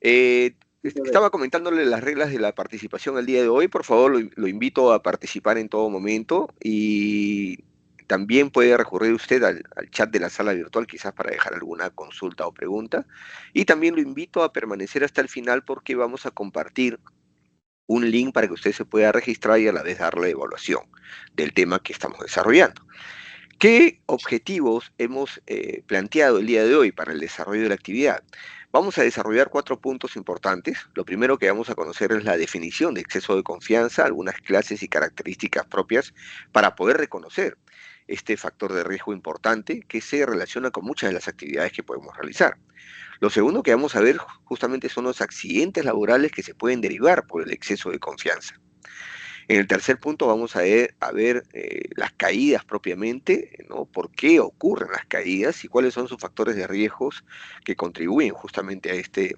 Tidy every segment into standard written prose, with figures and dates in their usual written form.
Eh, Estaba comentándole las reglas de la participación el día de hoy. Por favor, lo invito a participar en todo momento y también puede recurrir usted al chat de la sala virtual, quizás para dejar alguna consulta o pregunta. Y también lo invito a permanecer hasta el final porque vamos a compartir un link para que usted se pueda registrar y a la vez dar la evaluación del tema que estamos desarrollando. ¿Qué objetivos hemos planteado el día de hoy para el desarrollo de la actividad? Vamos a desarrollar 4 puntos importantes. Lo primero que vamos a conocer es la definición de exceso de confianza, algunas clases y características propias para poder reconocer este factor de riesgo importante que se relaciona con muchas de las actividades que podemos realizar. Lo segundo que vamos a ver justamente son los accidentes laborales que se pueden derivar por el exceso de confianza. En el tercer punto vamos a ver las caídas propiamente, ¿no? ¿Por qué ocurren las caídas y cuáles son sus factores de riesgos que contribuyen justamente a este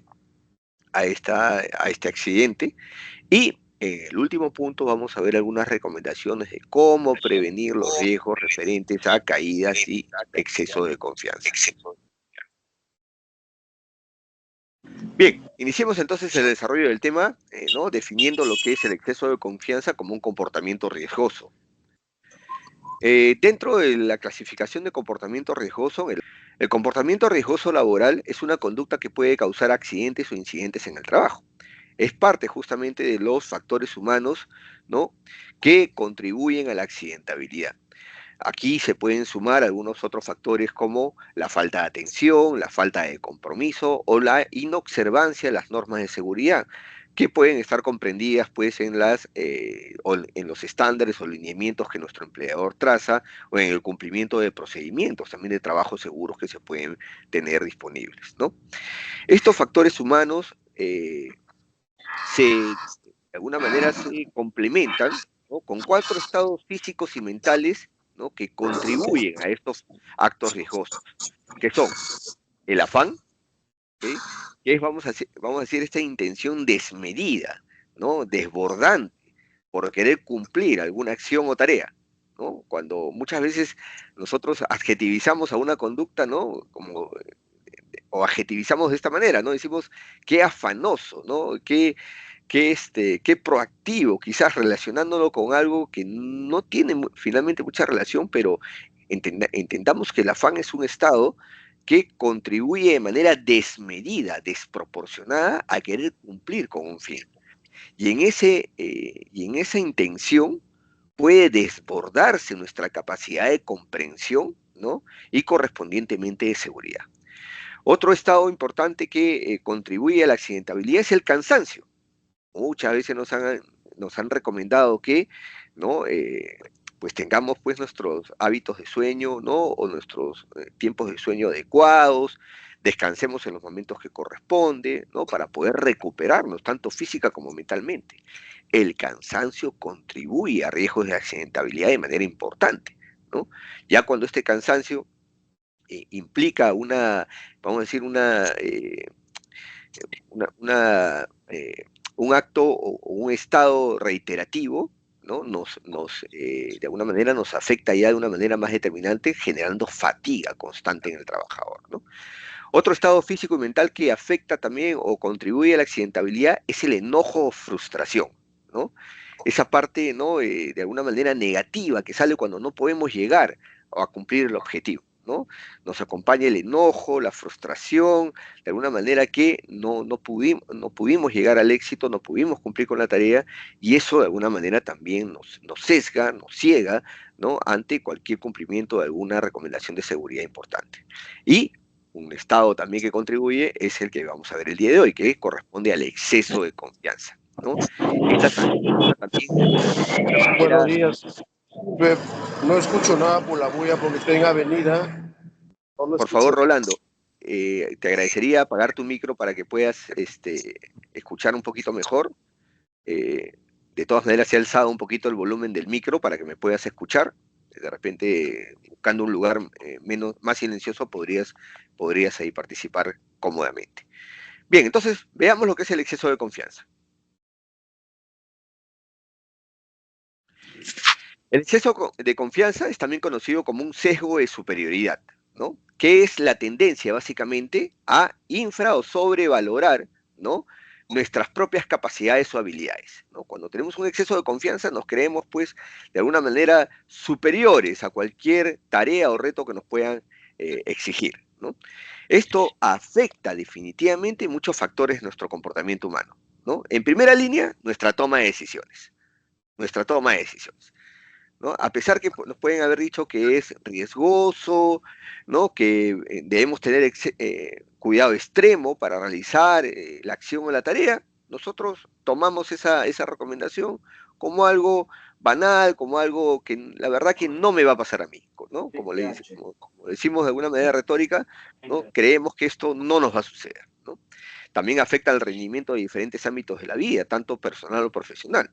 accidente? Y en el último punto vamos a ver algunas recomendaciones de cómo prevenir los riesgos referentes a caídas y exceso de confianza. Bien, iniciemos entonces el desarrollo del tema, ¿no? Definiendo lo que es el exceso de confianza como un comportamiento riesgoso. Dentro de la clasificación de comportamiento riesgoso, el comportamiento riesgoso laboral es una conducta que puede causar accidentes o incidentes en el trabajo. Es parte justamente de los factores humanos, ¿no?, que contribuyen a la accidentabilidad. Aquí se pueden sumar algunos otros factores como la falta de atención, la falta de compromiso o la inobservancia de las normas de seguridad, que pueden estar comprendidas pues en los estándares o lineamientos que nuestro empleador traza o en el cumplimiento de procedimientos también de trabajo seguros que se pueden tener disponibles, ¿no? Estos factores humanos de alguna manera se complementan, ¿no?, con 4 estados físicos y mentales, ¿no?, que contribuyen a estos actos riesgosos, que son el afán, ¿sí?, que es, vamos a decir, esta intención desmedida, ¿no?, desbordante, por querer cumplir alguna acción o tarea, ¿no? Cuando muchas veces nosotros adjetivizamos a una conducta, ¿no?, o adjetivizamos de esta manera, ¿no? Decimos, qué afanoso, ¿no? Qué proactivo, quizás relacionándolo con algo que no tiene finalmente mucha relación, pero entendamos que el afán es un estado que contribuye de manera desmedida, desproporcionada a querer cumplir con un fin. Y en esa intención puede desbordarse nuestra capacidad de comprensión, ¿no?, y correspondientemente de seguridad. Otro estado importante que contribuye a la accidentabilidad es el cansancio. Muchas veces nos han recomendado que, ¿no?, pues tengamos pues nuestros hábitos de sueño, ¿no?, o nuestros tiempos de sueño adecuados, descansemos en los momentos que corresponde, ¿no?, para poder recuperarnos, tanto física como mentalmente. El cansancio contribuye a riesgos de accidentabilidad de manera importante, ¿no? Ya cuando este cansancio implica vamos a decir, un acto o un estado reiterativo, ¿no? De alguna manera nos afecta ya de una manera más determinante, generando fatiga constante en el trabajador, ¿no? Otro estado físico y mental que afecta también o contribuye a la accidentabilidad es el enojo o frustración, ¿no? Esa parte, ¿no?, de alguna manera negativa que sale cuando no podemos llegar a cumplir el objetivo, ¿no? Nos acompaña el enojo, la frustración, de alguna manera que no pudimos llegar al éxito, no pudimos cumplir con la tarea, y eso de alguna manera también nos sesga, nos ciega, ¿no?, ante cualquier cumplimiento de alguna recomendación de seguridad importante. Y un estado también que contribuye es el que vamos a ver el día de hoy, que corresponde al exceso de confianza, ¿no? Esta también, de alguna Buenos manera, días. No escucho nada por la bulla porque estoy en avenida. No lo por favor, escucho. Rolando, te agradecería apagar tu micro para que puedas escuchar un poquito mejor. Eh, de todas maneras, he alzado un poquito el volumen del micro para que me puedas escuchar. De repente, buscando un lugar más silencioso, podrías ahí participar cómodamente. Bien, entonces veamos lo que es el exceso de confianza. El exceso de confianza es también conocido como un sesgo de superioridad, ¿no?, que es la tendencia básicamente a infra o sobrevalorar, ¿no? Nuestras propias capacidades o habilidades, ¿no? Cuando tenemos un exceso de confianza nos creemos, pues, de alguna manera superiores a cualquier tarea o reto que nos puedan exigir, ¿no? Esto afecta definitivamente muchos factores de nuestro comportamiento humano, ¿no? En primera línea, nuestra toma de decisiones, nuestra toma de decisiones. ¿No? A pesar que nos pueden haber dicho que es riesgoso, ¿no? Que debemos tener cuidado extremo para realizar la acción o la tarea, nosotros tomamos esa recomendación como algo banal, como algo que la verdad que no me va a pasar a mí, ¿no? Como decimos de alguna manera retórica, ¿no? Creemos que esto no nos va a suceder, ¿no? También afecta al rendimiento de diferentes ámbitos de la vida, tanto personal o profesional.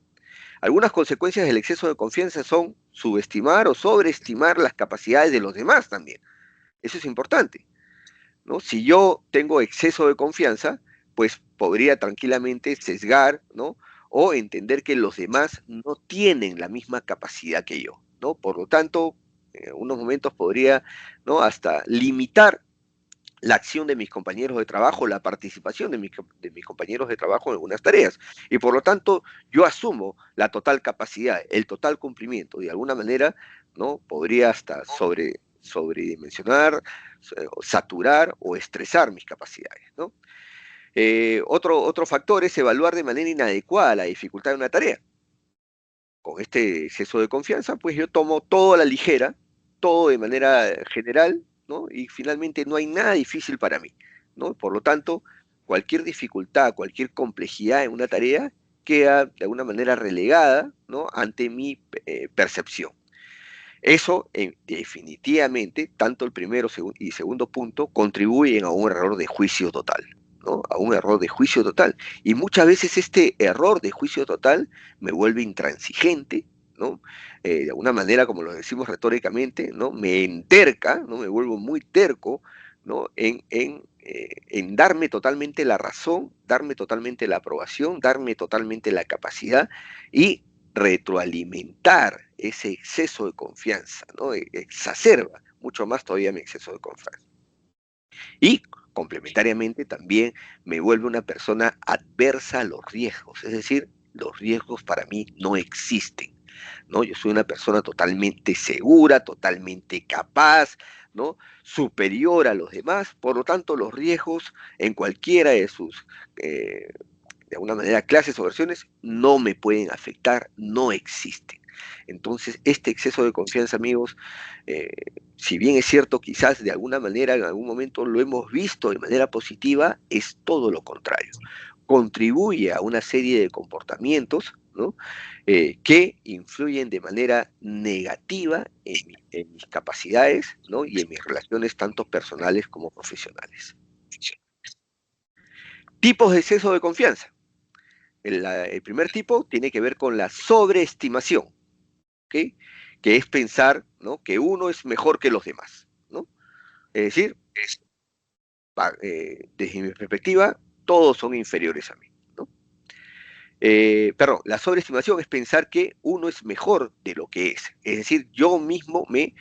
Algunas consecuencias del exceso de confianza son subestimar o sobreestimar las capacidades de los demás también. Eso es importante, ¿no? Si yo tengo exceso de confianza, pues podría tranquilamente sesgar, ¿no? O entender que los demás no tienen la misma capacidad que yo, ¿no? Por lo tanto, en unos momentos podría, ¿no? Hasta limitar la acción de mis compañeros de trabajo, la participación de mis compañeros de trabajo en algunas tareas. Y por lo tanto, yo asumo la total capacidad, el total cumplimiento. De alguna manera, ¿no? Podría hasta sobredimensionar, saturar o estresar mis capacidades, ¿no? Otro factor es evaluar de manera inadecuada la dificultad de una tarea. Con este exceso de confianza, pues yo tomo todo a la ligera, todo de manera general, ¿no? Y finalmente no hay nada difícil para mí, ¿no? Por lo tanto, cualquier dificultad, cualquier complejidad en una tarea queda de alguna manera relegada, ¿no? Ante mi percepción. Eso definitivamente, tanto el primero y segundo punto, contribuyen a un error de juicio total, ¿no? A un error de juicio total. Y muchas veces este error de juicio total me vuelve intransigente, ¿no? De alguna manera, como lo decimos retóricamente, ¿no? Me enterca, ¿no? Me vuelvo muy terco, ¿no? En darme totalmente la razón, darme totalmente la aprobación, darme totalmente la capacidad y retroalimentar ese exceso de confianza, ¿no? Exacerba mucho más todavía mi exceso de confianza. Y complementariamente también me vuelve una persona adversa a los riesgos, es decir, los riesgos para mí no existen, ¿no? Yo soy una persona totalmente segura, totalmente capaz, ¿no? Superior a los demás, por lo tanto los riesgos en cualquiera de sus de alguna manera clases o versiones no me pueden afectar, no existen. Entonces, este exceso de confianza, amigos, eh, si bien es cierto, quizás de alguna manera, en algún momento lo hemos visto de manera positiva, es todo lo contrario. Contribuye a una serie de comportamientos, ¿no? Que influyen de manera negativa en mis capacidades, ¿no? Y en mis relaciones tanto personales como profesionales. Tipos de exceso de confianza. El primer tipo tiene que ver con la sobreestimación, ¿ok? Que es pensar, ¿no? Que uno es mejor que los demás, ¿no? Es decir, desde mi perspectiva, todos son inferiores a mí, ¿no? Perdón, la sobreestimación es pensar que uno es mejor de lo que es. Es decir, yo mismo me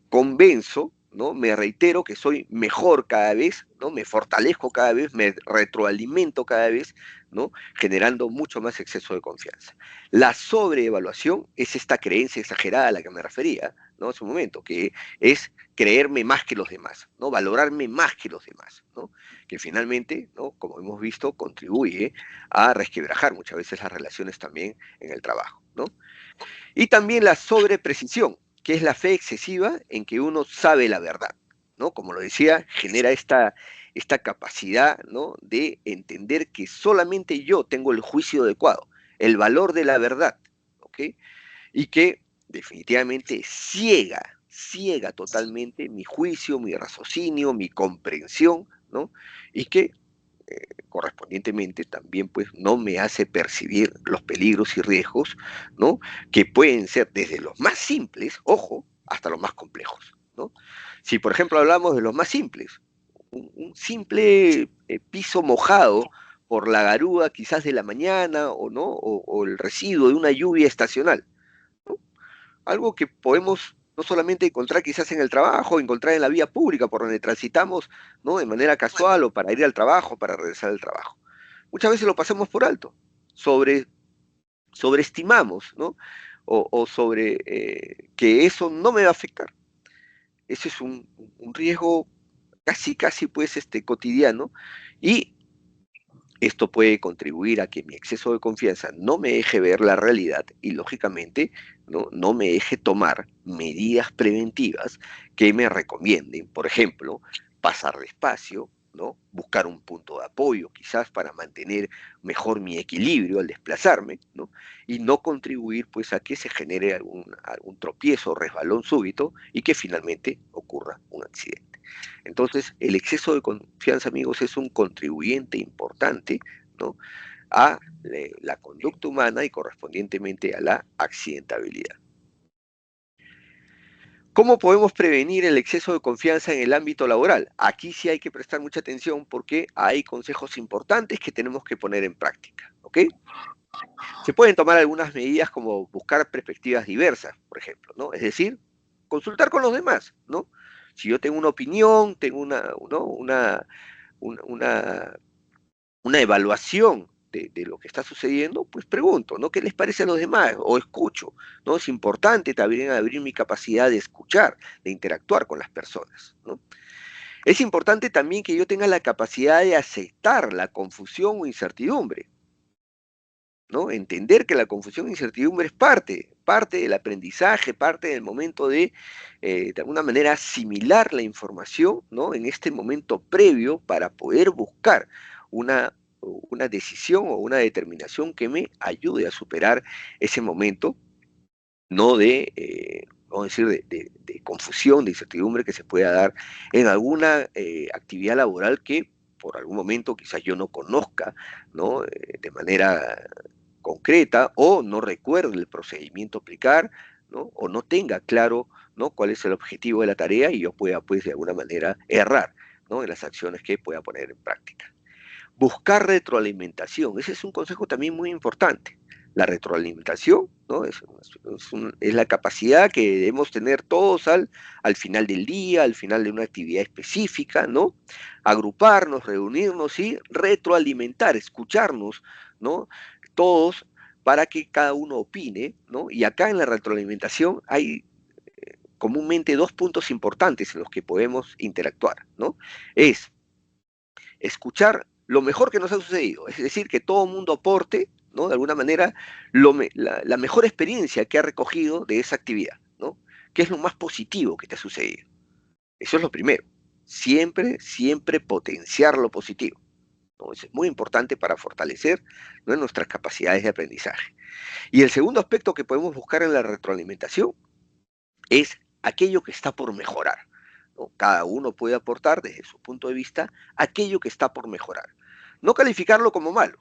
convenzo, ¿no? Me reitero que soy mejor cada vez, ¿no? Me fortalezco cada vez, me retroalimento cada vez, ¿no? Generando mucho más exceso de confianza. La sobreevaluación es esta creencia exagerada a la que me refería, ¿no? Hace un momento, que es creerme más que los demás, ¿no? Valorarme más que los demás, ¿no? Que finalmente, ¿no? Como hemos visto, contribuye a resquebrajar muchas veces las relaciones también en el trabajo, ¿no? Y también la sobreprecisión, que es la fe excesiva en que uno sabe la verdad, ¿no? Como lo decía, genera esta capacidad, ¿no? De entender que solamente yo tengo el juicio adecuado, el valor de la verdad, ¿ok? Y que definitivamente ciega totalmente mi juicio, mi raciocinio, mi comprensión, ¿no? Y que correspondientemente también pues no me hace percibir los peligros y riesgos, ¿no? Que pueden ser desde los más simples, ojo, hasta los más complejos, ¿no? Si por ejemplo hablamos de los más simples, un simple piso mojado por la garúa quizás de la mañana o no o el residuo de una lluvia estacional, ¿no? Algo que podemos no solamente encontrar quizás en el trabajo, encontrar en la vía pública por donde transitamos, ¿no? De manera casual o para ir al trabajo, para regresar al trabajo. Muchas veces lo pasamos por alto, sobreestimamos, ¿no? O sobre que eso no me va a afectar. Ese es un riesgo casi pues cotidiano, y esto puede contribuir a que mi exceso de confianza no me deje ver la realidad y, lógicamente, no me deje tomar medidas preventivas que me recomienden. Por ejemplo, pasar despacio, ¿no? Buscar un punto de apoyo, quizás para mantener mejor mi equilibrio al desplazarme, ¿no? Y no contribuir pues a que se genere algún tropiezo o resbalón súbito y que finalmente ocurra un accidente. Entonces, el exceso de confianza, amigos, es un contribuyente importante, ¿no? a la conducta humana y correspondientemente a la accidentabilidad. ¿Cómo podemos prevenir el exceso de confianza en el ámbito laboral? Aquí sí hay que prestar mucha atención porque hay consejos importantes que tenemos que poner en práctica, ¿ok? Se pueden tomar algunas medidas como buscar perspectivas diversas, por ejemplo, ¿no? Es decir, consultar con los demás, ¿no? Si yo tengo una opinión, tengo ¿no? una, una evaluación de lo que está sucediendo, pues pregunto, ¿no? ¿Qué les parece a los demás? O escucho, ¿no? Es importante también abrir mi capacidad de escuchar, de interactuar con las personas, ¿no? Es importante también que yo tenga la capacidad de aceptar la confusión o incertidumbre, ¿no? Entender que la confusión e incertidumbre es parte del aprendizaje, parte del momento de alguna manera, asimilar la información, ¿no? En este momento previo para poder buscar una decisión o una determinación que me ayude a superar ese momento, no vamos a decir, de confusión, de incertidumbre que se pueda dar en alguna actividad laboral que por algún momento quizás yo no conozca, ¿no? De manera concreta, o no recuerde el procedimiento a aplicar, ¿no? O no tenga claro, ¿no? cuál es el objetivo de la tarea y yo pueda, pues, de alguna manera errar, ¿no? en las acciones que pueda poner en práctica. Buscar retroalimentación, ese es un consejo también muy importante. La retroalimentación, ¿no? Es la capacidad que debemos tener todos al final del día, al final de una actividad específica, ¿no? Agruparnos, reunirnos y retroalimentar, escucharnos, ¿no? Todos, para que cada uno opine, ¿no? Y acá en la retroalimentación hay comúnmente dos puntos importantes en los que podemos interactuar, ¿no? Es escuchar lo mejor que nos ha sucedido, es decir, que todo el mundo aporte, ¿no? De alguna manera, la mejor experiencia que ha recogido de esa actividad, ¿no? ¿Qué es lo más positivo que te ha sucedido? Eso es lo primero. Siempre potenciar lo positivo, ¿no? Eso es muy importante para fortalecer, ¿no? nuestras capacidades de aprendizaje. Y el segundo aspecto que podemos buscar en la retroalimentación es aquello que está por mejorar, ¿no? Cada uno puede aportar desde su punto de vista aquello que está por mejorar. No calificarlo como malo,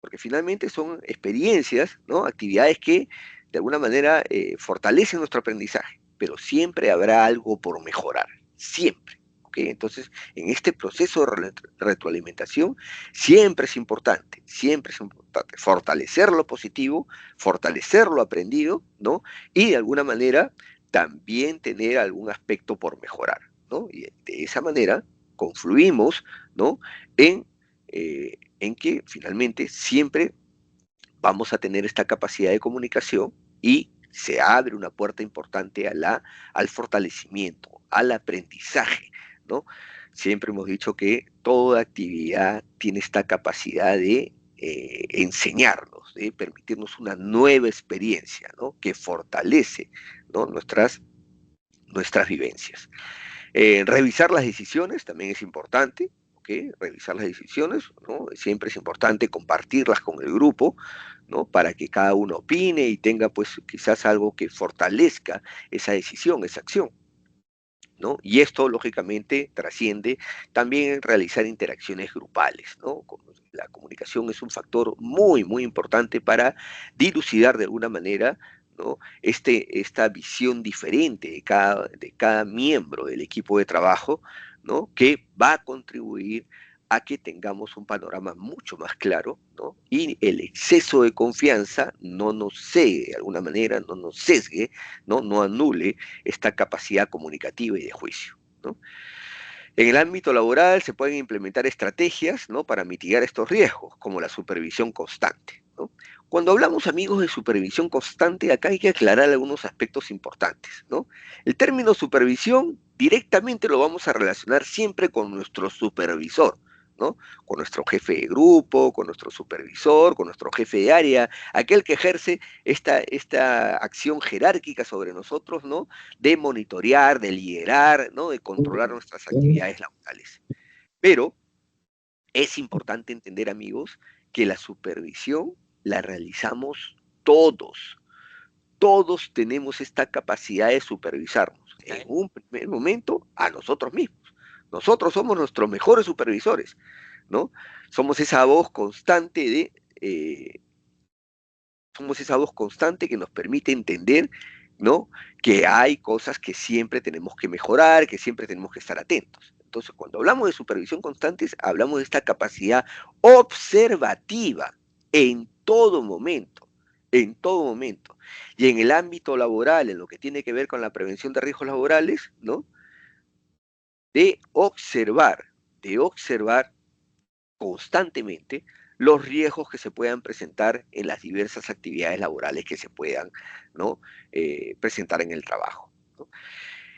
porque finalmente son experiencias, ¿no? Actividades que de alguna manera fortalecen nuestro aprendizaje, pero siempre habrá algo por mejorar, siempre. ¿Okay? Entonces, en este proceso de retroalimentación, siempre es importante fortalecer lo positivo, fortalecer lo aprendido, ¿no? Y de alguna manera también tener algún aspecto por mejorar, ¿no? Y de esa manera confluimos, ¿no? en en que finalmente siempre vamos a tener esta capacidad de comunicación y se abre una puerta importante al fortalecimiento, al aprendizaje, ¿no? Siempre hemos dicho que toda actividad tiene esta capacidad de enseñarnos, de permitirnos una nueva experiencia, ¿no? Que fortalece, ¿no? nuestras vivencias. Revisar las decisiones también es importante, ¿ok? Revisar las decisiones, ¿no? Siempre es importante compartirlas con el grupo, ¿no? Para que cada uno opine y tenga, pues, quizás algo que fortalezca esa decisión, esa acción, ¿no? Y esto, lógicamente, trasciende también realizar interacciones grupales, ¿no? La comunicación es un factor muy importante para dilucidar de alguna manera, ¿no? Esta visión diferente de cada miembro del equipo de trabajo, ¿no? Que va a contribuir a que tengamos un panorama mucho más claro, ¿no? Y el exceso de confianza no nos cegue de alguna manera, no nos sesgue, no anule esta capacidad comunicativa y de juicio, ¿no? En el ámbito laboral se pueden implementar estrategias, ¿no?, para mitigar estos riesgos, como la supervisión constante, ¿no? Cuando hablamos, amigos, de supervisión constante, acá hay que aclarar algunos aspectos importantes, ¿no? El término supervisión directamente lo vamos a relacionar siempre con nuestro supervisor, ¿no? Con nuestro jefe de grupo, con nuestro supervisor, con nuestro jefe de área, aquel que ejerce esta acción jerárquica sobre nosotros, ¿no?, de monitorear, de liderar, ¿no?, de controlar nuestras actividades laborales. Pero es importante entender, amigos, que la supervisión la realizamos todos. Todos tenemos esta capacidad de supervisarnos en un primer momento a nosotros mismos. Nosotros somos nuestros mejores supervisores, ¿no? Somos esa voz constante somos esa voz constante que nos permite entender, ¿no?, que hay cosas que siempre tenemos que mejorar, que siempre tenemos que estar atentos. Entonces, cuando hablamos de supervisión constante, hablamos de esta capacidad observativa en todo momento, en todo momento. Y en el ámbito laboral, en lo que tiene que ver con la prevención de riesgos laborales, ¿no?, de observar constantemente los riesgos que se puedan presentar en las diversas actividades laborales que se puedan, ¿no?, presentar en el trabajo, ¿no?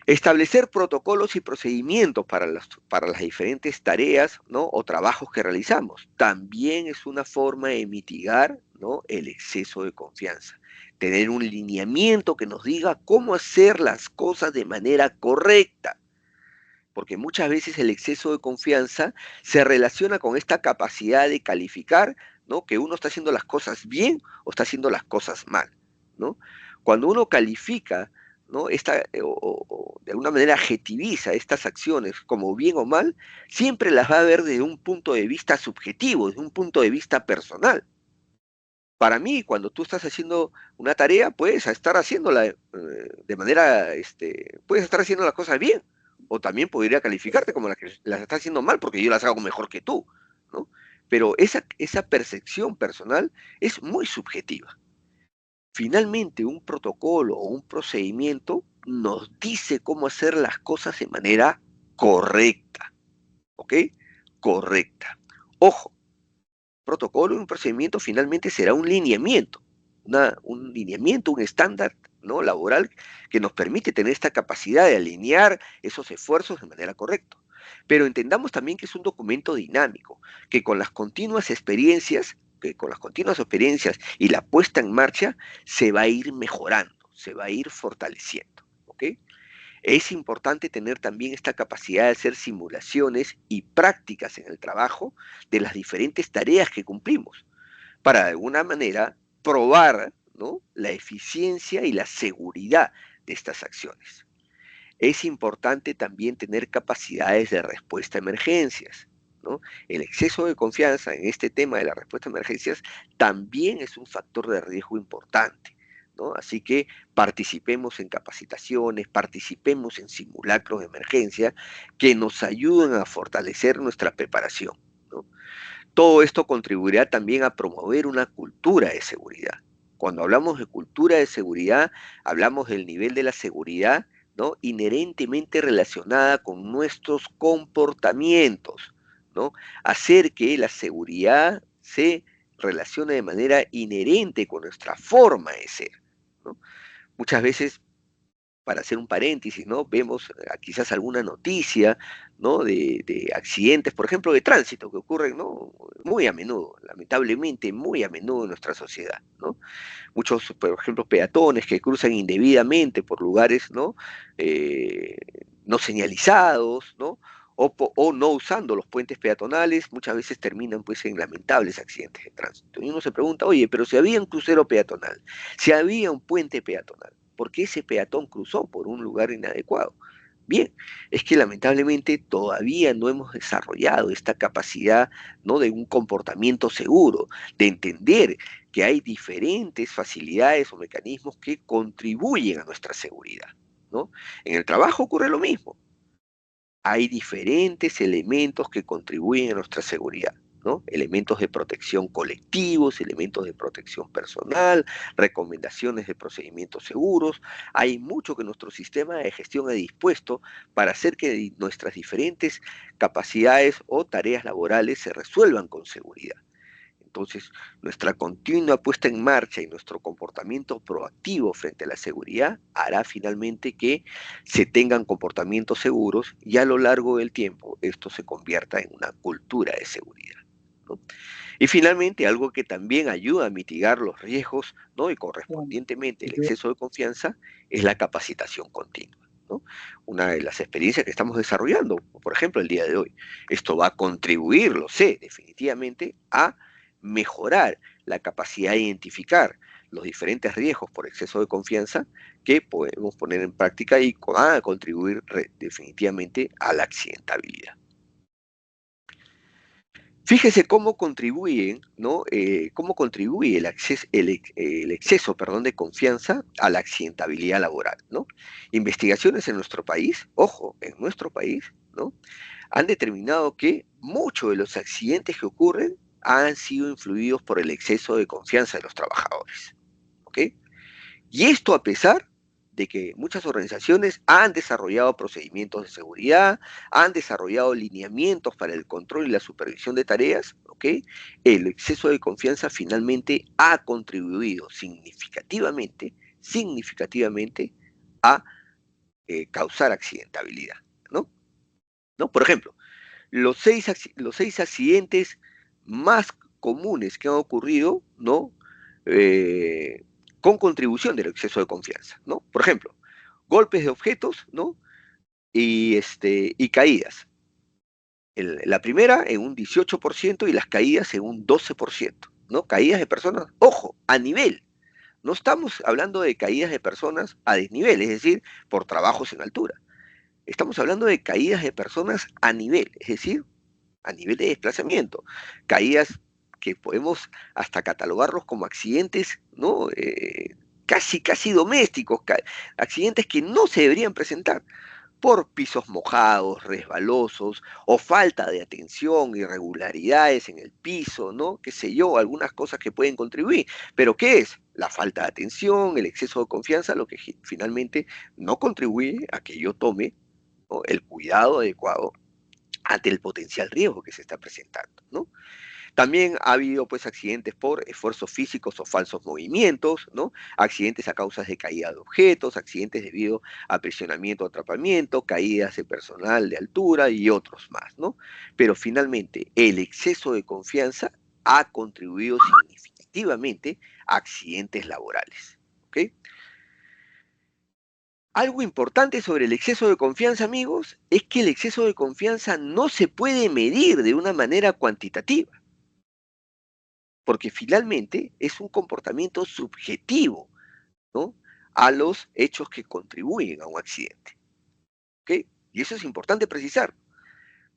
Establecer protocolos y procedimientos para las diferentes tareas, ¿no?, o trabajos que realizamos. También es una forma de mitigar, ¿no?, el exceso de confianza. Tener un lineamiento que nos diga cómo hacer las cosas de manera correcta, porque muchas veces el exceso de confianza se relaciona con esta capacidad de calificar, ¿no?, que uno está haciendo las cosas bien o está haciendo las cosas mal, ¿no? Cuando uno califica, ¿no?, o de alguna manera adjetiviza estas acciones como bien o mal, siempre las va a ver desde un punto de vista subjetivo, desde un punto de vista personal. Para mí, cuando tú estás haciendo una tarea, puedes estar haciéndola de manera, puedes estar haciendo las cosas bien, o también podría calificarte como las estás haciendo mal porque yo las hago mejor que tú, ¿no? Pero esa percepción personal es muy subjetiva. Finalmente, un protocolo o un procedimiento nos dice cómo hacer las cosas de manera correcta, ¿ok? Correcta. Ojo, protocolo y un procedimiento finalmente será un lineamiento, un lineamiento, un estándar, ¿no?, laboral, que nos permite tener esta capacidad de alinear esos esfuerzos de manera correcta. Pero entendamos también que es un documento dinámico, que con las continuas experiencias y la puesta en marcha se va a ir mejorando, se va a ir fortaleciendo, ¿ok? Es importante tener también esta capacidad de hacer simulaciones y prácticas en el trabajo de las diferentes tareas que cumplimos, para de alguna manera probar, ¿no?, la eficiencia y la seguridad de estas acciones. Es importante también tener capacidades de respuesta a emergencias, ¿no? El exceso de confianza en este tema de la respuesta a emergencias también es un factor de riesgo importante, ¿no? Así que participemos en capacitaciones, participemos en simulacros de emergencia que nos ayuden a fortalecer nuestra preparación, ¿no? Todo esto contribuirá también a promover una cultura de seguridad. Cuando hablamos de cultura de seguridad, hablamos del nivel de la seguridad, ¿no?, inherentemente relacionada con nuestros comportamientos, ¿no? Hacer que la seguridad se relacione de manera inherente con nuestra forma de ser, ¿no? Muchas veces, para hacer un paréntesis, ¿no?, vemos quizás alguna noticia, ¿no?, de accidentes, por ejemplo, de tránsito, que ocurren, ¿no?, muy a menudo, lamentablemente muy a menudo en nuestra sociedad, ¿no? Muchos, por ejemplo, peatones que cruzan indebidamente por lugares, ¿no?, eh, no señalizados, ¿no?, o no usando los puentes peatonales, muchas veces terminan, pues, en lamentables accidentes de tránsito. Y uno se pregunta, oye, pero si había un crucero peatonal, si había un puente peatonal, ¿por qué ese peatón cruzó por un lugar inadecuado? Bien, es que lamentablemente todavía no hemos desarrollado esta capacidad, ¿no?, de un comportamiento seguro, de entender que hay diferentes facilidades o mecanismos que contribuyen a nuestra seguridad, ¿no? En el trabajo ocurre lo mismo. Hay diferentes elementos que contribuyen a nuestra seguridad. ¿no? Elementos de protección colectivos, elementos de protección personal, recomendaciones de procedimientos seguros. Hay mucho que nuestro sistema de gestión ha dispuesto para hacer que nuestras diferentes capacidades o tareas laborales se resuelvan con seguridad. Entonces, nuestra continua puesta en marcha y nuestro comportamiento proactivo frente a la seguridad hará finalmente que se tengan comportamientos seguros y a lo largo del tiempo esto se convierta en una cultura de seguridad, ¿no? Y finalmente, algo que también ayuda a mitigar los riesgos, ¿no? Y correspondientemente el exceso de confianza es la capacitación continua, ¿no? Una de las experiencias que estamos desarrollando, por ejemplo, el día de hoy, esto va a contribuir, lo sé, definitivamente, a mejorar la capacidad de identificar los diferentes riesgos por exceso de confianza que podemos poner en práctica y van a contribuir definitivamente a la accidentabilidad. Fíjese cómo contribuyen, ¿no? Cómo contribuye el exceso, perdón, de confianza a la accidentabilidad laboral, ¿no? Investigaciones en nuestro país, ojo, en nuestro país, ¿no? Han determinado que muchos de los accidentes que ocurren han sido influidos por el exceso de confianza de los trabajadores, ¿ok? Y esto a pesar de que muchas organizaciones han desarrollado procedimientos de seguridad, han desarrollado lineamientos para el control y la supervisión de tareas, ¿ok? El exceso de confianza finalmente ha contribuido significativamente a causar accidentabilidad, ¿no? ¿No? Por ejemplo, los seis accidentes más comunes que han ocurrido, ¿no? Eh, con contribución del exceso de confianza, ¿no? Por ejemplo, golpes de objetos, ¿no? Y caídas. La primera en un 18% y las caídas en un 12%, ¿no? Caídas de personas, ojo, a nivel. No estamos hablando de caídas de personas a desnivel, es decir, por trabajos en altura. Estamos hablando de caídas de personas a nivel, es decir, a nivel de desplazamiento, caídas que podemos hasta catalogarlos como accidentes, ¿no? Casi domésticos, accidentes que no se deberían presentar por pisos mojados, resbalosos, o falta de atención, irregularidades en el piso, ¿no? Qué sé yo, algunas cosas que pueden contribuir. Pero ¿qué es? La falta de atención, el exceso de confianza, lo que finalmente no contribuye a que yo tome, ¿no?, el cuidado adecuado ante el potencial riesgo que se está presentando, ¿no? También ha habido pues accidentes por esfuerzos físicos o falsos movimientos, ¿no? Accidentes a causas de caída de objetos, accidentes debido a aprisionamiento o atrapamiento, caídas de personal de altura y otros más, ¿no? Pero finalmente el exceso de confianza ha contribuido significativamente a accidentes laborales, ¿ok? Algo importante sobre el exceso de confianza, amigos, es que el exceso de confianza no se puede medir de una manera cuantitativa, porque finalmente es un comportamiento subjetivo, ¿no?, a los hechos que contribuyen a un accidente, ¿ok? Y eso es importante precisar.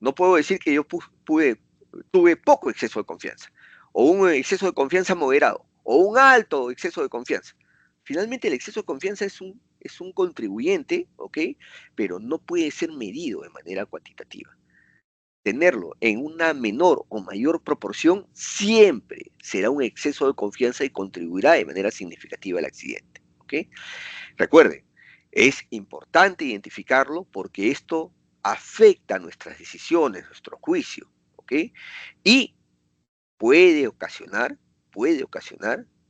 No puedo decir que yo tuve poco exceso de confianza, o un exceso de confianza moderado, o un alto exceso de confianza. Finalmente el exceso de confianza es un contribuyente, ¿ok? Pero no puede ser medido de manera cuantitativa. Tenerlo en una menor o mayor proporción siempre será un exceso de confianza y contribuirá de manera significativa al accidente, ¿ok? Recuerden, es importante identificarlo porque esto afecta nuestras decisiones, nuestro juicio, ¿ok? Y puede ocasionar,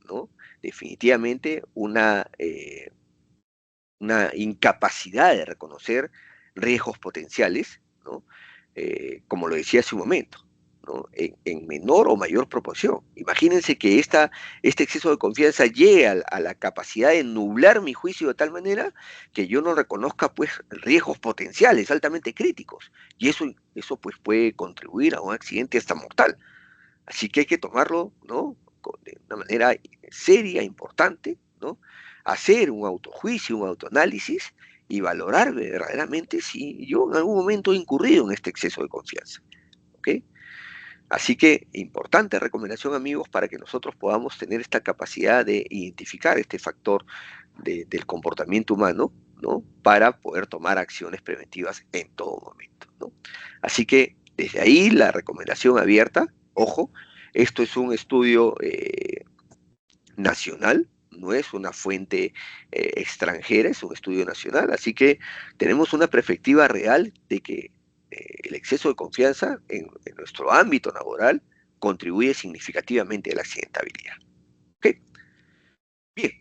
¿no?, definitivamente una incapacidad de reconocer riesgos potenciales, ¿no? Como lo decía hace un momento, ¿no? En menor o mayor proporción. Imagínense que este exceso de confianza llegue a la capacidad de nublar mi juicio de tal manera que yo no reconozca pues riesgos potenciales altamente críticos. Y eso pues puede contribuir a un accidente hasta mortal. Así que hay que tomarlo, ¿no?, de una manera seria, importante, ¿no? Hacer un autojuicio, un autoanálisis y valorar verdaderamente si yo en algún momento he incurrido en este exceso de confianza, ¿ok? Así que importante recomendación, amigos, para que nosotros podamos tener esta capacidad de identificar este factor del comportamiento humano, ¿no?, para poder tomar acciones preventivas en todo momento, ¿no? Así que desde ahí la recomendación abierta, Ojo, esto es un estudio nacional, no es una fuente extranjera, es un estudio nacional, así que tenemos una perspectiva real de que el exceso de confianza en nuestro ámbito laboral contribuye significativamente a la accidentabilidad. ¿Ok? Bien,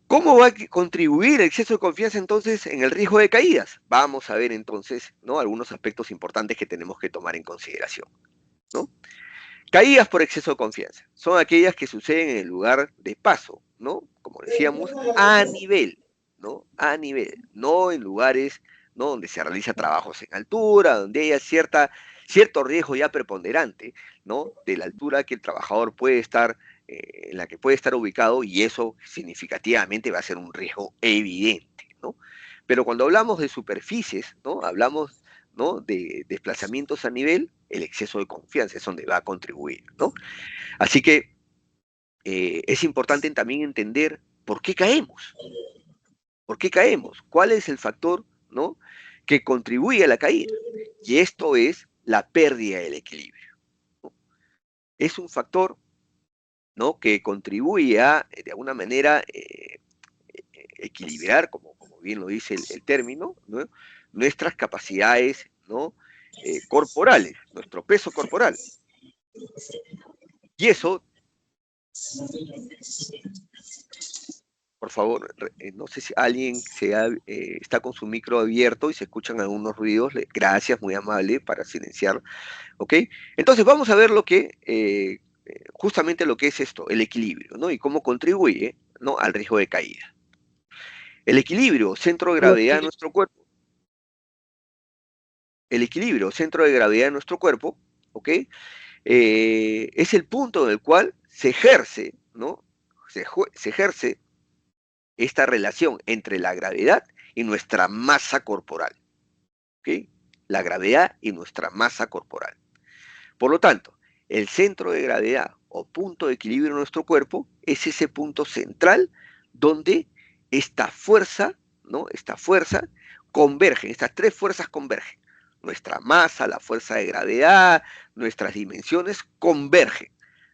¿cómo va a contribuir el exceso de confianza entonces en el riesgo de caídas? Vamos a ver entonces, ¿no?, algunos aspectos importantes que tenemos que tomar en consideración, ¿no? Caídas por exceso de confianza son aquellas que suceden en el lugar de paso, ¿no? Como decíamos, a nivel, ¿no? A nivel, no en lugares, ¿no?, donde se realiza trabajos en altura, donde haya cierto riesgo ya preponderante, ¿no?, de la altura que el trabajador puede estar, en la que puede estar ubicado, y eso significativamente va a ser un riesgo evidente, ¿no? Pero cuando hablamos de superficies, ¿no?, hablamos, ¿no?, de desplazamientos a nivel, el exceso de confianza es donde va a contribuir, ¿no? Así que es importante también entender por qué caemos, cuál es el factor, ¿no?, que contribuye a la caída. Y esto es la pérdida del equilibrio, ¿no? Es un factor, ¿no?, que contribuye a, de alguna manera, equilibrar, como bien lo dice el término, ¿no?, nuestras capacidades, ¿no?, corporales, nuestro peso corporal. Y eso, por favor, no sé si alguien está con su micro abierto y se escuchan algunos ruidos. Gracias, muy amable, para silenciar, ¿ok? Entonces vamos a ver justamente lo que es esto, el equilibrio, ¿no?, y cómo contribuye, ¿no?, al riesgo de caída. El equilibrio, centro de gravedad de nuestro cuerpo, ¿ok? Es el punto en el cual se ejerce, ¿no?, se ejerce esta relación entre la gravedad y nuestra masa corporal, ¿ok? La gravedad y nuestra masa corporal. Por lo tanto, el centro de gravedad o punto de equilibrio de nuestro cuerpo es ese punto central donde esta fuerza, ¿no?, esta fuerza converge, estas tres fuerzas convergen. Nuestra masa, la fuerza de gravedad, nuestras dimensiones convergen,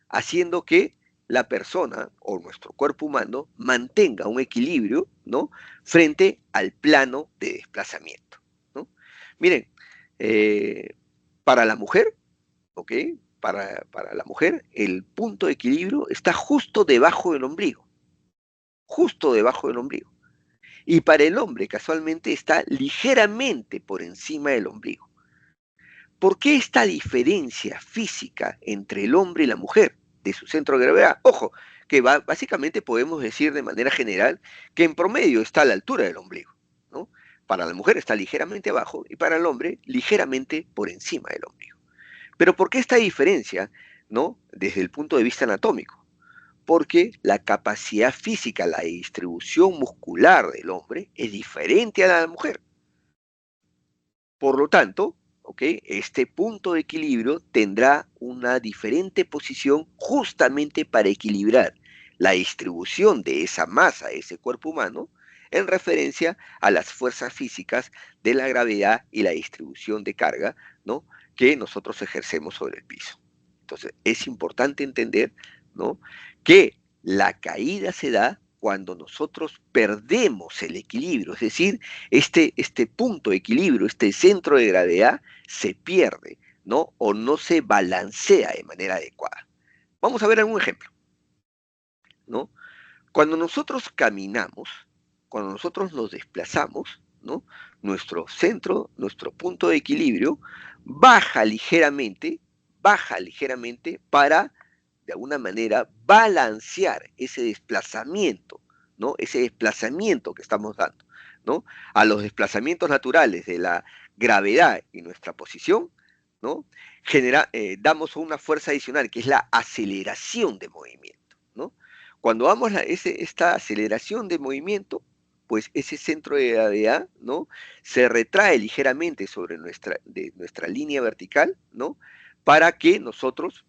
haciendo que la persona o nuestro cuerpo humano mantenga un equilibrio, ¿no?, frente al plano de desplazamiento, ¿no? Miren, para la mujer, ¿ok? Para la mujer, el punto de equilibrio está justo debajo del ombligo, justo debajo del ombligo. Y para el hombre, casualmente, está ligeramente por encima del ombligo. ¿Por qué esta diferencia física entre el hombre y la mujer de su centro de gravedad? Ojo, que básicamente podemos decir de manera general que en promedio está a la altura del ombligo, ¿no? Para la mujer está ligeramente abajo y para el hombre ligeramente por encima del ombligo. Pero ¿por qué esta diferencia, ¿no?, desde el punto de vista anatómico? Porque la capacidad física, la distribución muscular del hombre es diferente a la de la mujer. Por lo tanto, ¿ok?, este punto de equilibrio tendrá una diferente posición justamente para equilibrar la distribución de esa masa, de ese cuerpo humano, en referencia a las fuerzas físicas de la gravedad y la distribución de carga, ¿no?, que nosotros ejercemos sobre el piso. Entonces, es importante entender, ¿no?, que la caída se da cuando nosotros perdemos el equilibrio, es decir, este punto de equilibrio, este centro de gravedad se pierde, ¿no?, o no se balancea de manera adecuada. Vamos a ver algún ejemplo, ¿no? Cuando nosotros caminamos, cuando nosotros nos desplazamos, ¿no?, nuestro centro, nuestro punto de equilibrio baja ligeramente para, de alguna manera, balancear ese desplazamiento, ¿no?, ese desplazamiento que estamos dando, ¿no?, a los desplazamientos naturales de la gravedad y nuestra posición, ¿no?, damos una fuerza adicional, que es la aceleración de movimiento, ¿no? Cuando damos esta aceleración de movimiento, pues ese centro de gravedad, ¿no?, se retrae ligeramente sobre nuestra línea vertical, ¿no?, para que nosotros,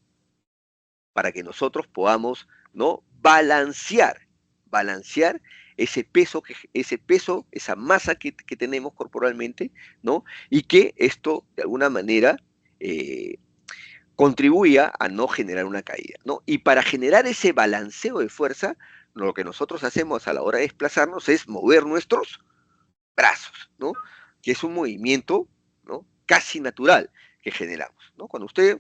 podamos, ¿no?, balancear ese peso, esa masa que tenemos corporalmente, ¿no? Y que esto, de alguna manera, eh, contribuya a no generar una caída, ¿no? Y para generar ese balanceo de fuerza, lo que nosotros hacemos a la hora de desplazarnos es mover nuestros brazos, ¿no? Que es un movimiento, ¿no? Casi natural que generamos, ¿no? Cuando usted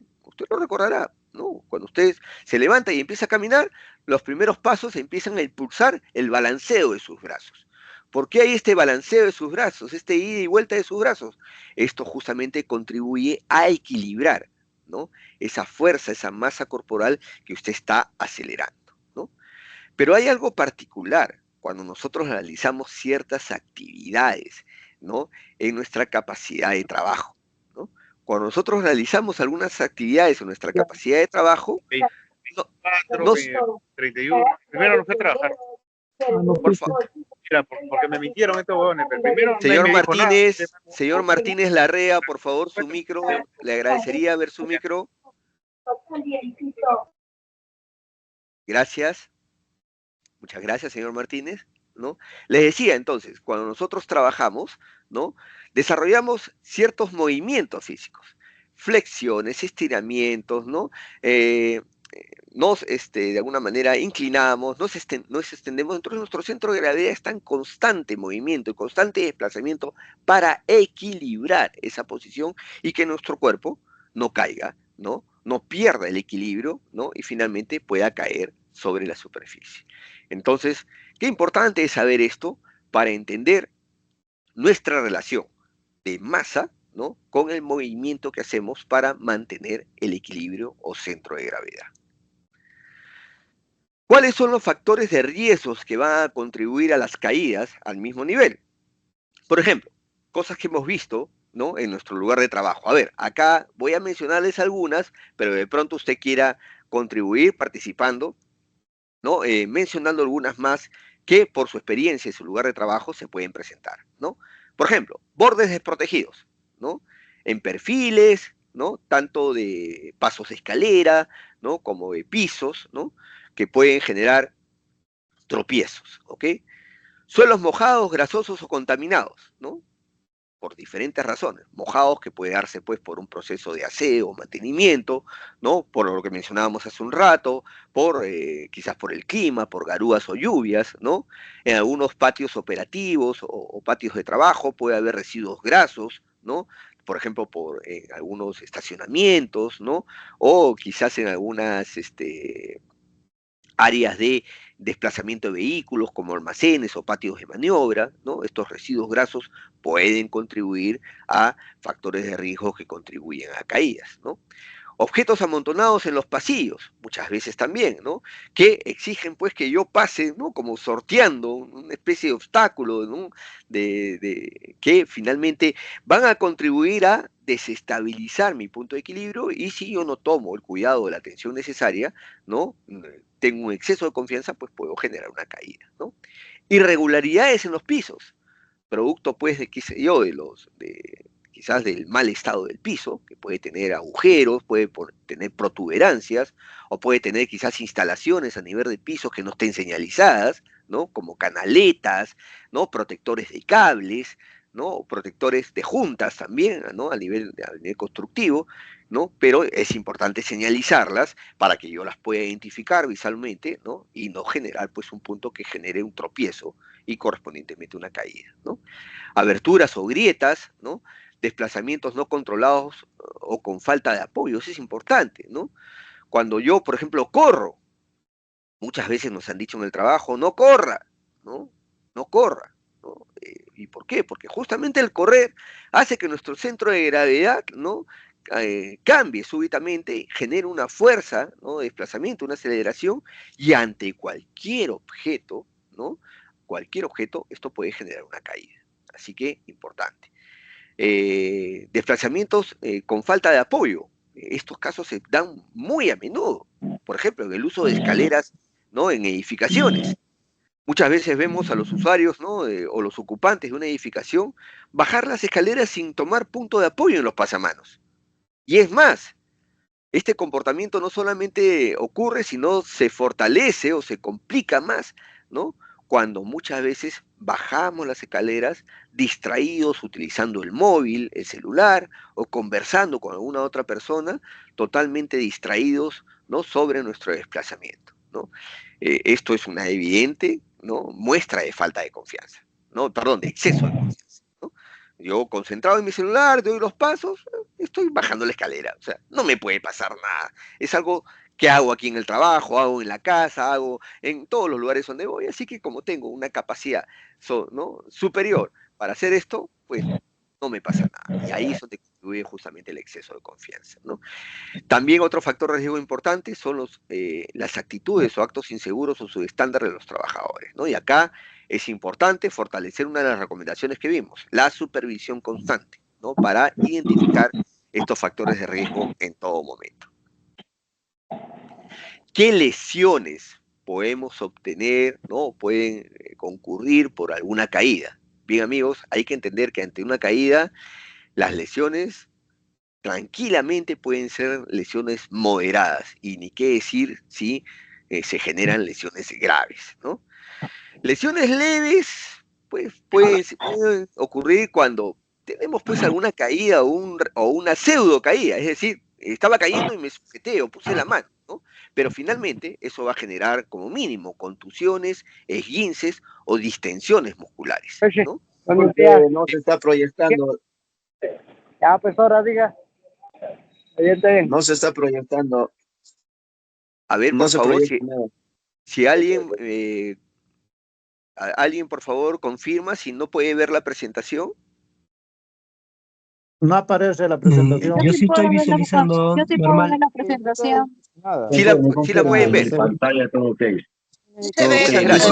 lo recordará, ¿no? Cuando usted se levanta y empieza a caminar, los primeros pasos empiezan a impulsar el balanceo de sus brazos. ¿Por qué hay este balanceo de sus brazos, este ida y vuelta de sus brazos? Esto justamente contribuye a equilibrar, ¿no? Esa fuerza, esa masa corporal que usted está acelerando, ¿no? Pero hay algo particular cuando nosotros realizamos ciertas actividades, ¿no? En nuestra capacidad de trabajo, ¿no? Cuando nosotros realizamos algunas actividades en nuestra capacidad de trabajo, no, 24, nos, 31. Primero no fui a trabajar. por fa- Mira, porque me mintieron estos huevones. Pero primero nadie señor me dijo nada. Martínez Larrea, por favor, su micro, le agradecería ver su micro. Gracias. Muchas gracias, señor Martínez, ¿no? Les decía entonces, cuando nosotros trabajamos, ¿no? Desarrollamos ciertos movimientos físicos, flexiones, estiramientos, ¿no? Nos, de alguna manera, inclinamos, nos extendemos, entonces nuestro centro de gravedad está en constante movimiento, en constante desplazamiento para equilibrar esa posición y que nuestro cuerpo no caiga, ¿no? No pierda el equilibrio, ¿no? Y finalmente pueda caer sobre la superficie. Entonces, qué importante es saber esto para entender nuestra relación de masa, ¿no? Con el movimiento que hacemos para mantener el equilibrio o centro de gravedad. ¿Cuáles son los factores de riesgos que van a contribuir a las caídas al mismo nivel? Por ejemplo, cosas que hemos visto, ¿no? En nuestro lugar de trabajo. A ver, acá voy a mencionarles algunas, pero de pronto usted quiera contribuir participando, ¿no? Mencionando algunas más que por su experiencia en su lugar de trabajo se pueden presentar, ¿no? Por ejemplo, bordes desprotegidos, ¿no? En perfiles, ¿no? Tanto de pasos de escalera, ¿no? Como de pisos, ¿no? Que pueden generar tropiezos, ¿ok? Suelos mojados, grasosos o contaminados, ¿no? Por diferentes razones, mojados que puede darse pues por un proceso de aseo, mantenimiento, ¿no? Por lo que mencionábamos hace un rato, por quizás por el clima, por garúas o lluvias, ¿no? En algunos patios operativos o patios de trabajo puede haber residuos grasos, ¿no? Por ejemplo, por algunos estacionamientos, ¿no? O quizás en algunas áreas de desplazamiento de vehículos como almacenes o patios de maniobra, ¿no? Estos residuos grasos pueden contribuir a factores de riesgo que contribuyen a caídas, ¿no? Objetos amontonados en los pasillos, muchas veces también, ¿no? Que exigen pues que yo pase, ¿no? Como sorteando una especie de obstáculo, ¿no? Que finalmente van a contribuir a desestabilizar mi punto de equilibrio y si yo no tomo el cuidado o la atención necesaria, ¿no? Tengo un exceso de confianza, pues puedo generar una caída, ¿no? Irregularidades en los pisos, producto pues de, qué sé yo, quizás del mal estado del piso, que puede tener agujeros, puede tener protuberancias, o puede tener quizás instalaciones a nivel de pisos que no estén señalizadas, ¿no? Como canaletas, ¿no? Protectores de cables, ¿no? Protectores de juntas también, ¿no? A nivel constructivo, ¿no? Pero es importante señalizarlas para que yo las pueda identificar visualmente, ¿no? Y no generar pues un punto que genere un tropiezo y correspondientemente una caída, ¿no? Aberturas o grietas, ¿no? Desplazamientos no controlados o con falta de apoyo, eso es importante, ¿no? Cuando yo, por ejemplo, corro, muchas veces nos han dicho en el trabajo, no corra, ¿no? No corra, ¿no? ¿Y por qué? Porque justamente el correr hace que nuestro centro de gravedad, ¿no? Cambie súbitamente, genere una fuerza, ¿no? De desplazamiento, una aceleración, y ante cualquier objeto, ¿no? Cualquier objeto, esto puede generar una caída. Así que, importante. Desplazamientos con falta de apoyo. Estos casos se dan muy a menudo. Por ejemplo, en el uso de escaleras, ¿no? En edificaciones. Muchas veces vemos a los usuarios, ¿no? O los ocupantes de una edificación bajar las escaleras sin tomar punto de apoyo en los pasamanos. Y es más, este comportamiento no solamente ocurre, sino se fortalece o se complica más, ¿no? Cuando muchas veces bajamos las escaleras distraídos, utilizando el móvil, el celular, o conversando con alguna otra persona, totalmente distraídos, ¿no?, sobre nuestro desplazamiento, ¿no? Esto es una evidente, ¿no?, muestra de falta de confianza, ¿no? Perdón, de exceso de confianza, ¿no? Yo concentrado en mi celular, doy los pasos, estoy bajando la escalera, o sea, no me puede pasar nada. Es algo que hago aquí en el trabajo, hago en la casa, hago en todos los lugares donde voy, así que como tengo una capacidad, ¿no?, superior para hacer esto, pues no me pasa nada. Y ahí es donde contribuye justamente el exceso de confianza, ¿no? También otro factor de riesgo importante son las actitudes o actos inseguros o subestándar de los trabajadores, ¿no? Y acá es importante fortalecer una de las recomendaciones que vimos, la supervisión constante, ¿no?, para identificar estos factores de riesgo en todo momento. ¿Qué lesiones podemos obtener, ¿no?, pueden concurrir por alguna caída? Bien, amigos, hay que entender que ante una caída, las lesiones tranquilamente pueden ser lesiones moderadas, y ni qué decir si se generan lesiones graves, ¿no? Lesiones leves, pues pueden ocurrir cuando tenemos pues alguna caída o una pseudo caída, es decir, estaba cayendo y me sujeté o puse la mano, ¿no? Pero finalmente eso va a generar como mínimo contusiones, esguinces o distensiones musculares, ¿no? Porque no se está proyectando, Ya, pues ahora diga. no se está proyectando, A ver, no por se favor, proyecta nada. si alguien por favor confirma si no puede ver la presentación. No aparece la presentación. Yo sí estoy visualizando Yo sí puedo ver normal. la presentación. Nada. Sí la pueden ver. Pantalla todo ok. Se ve. Muchas gracias.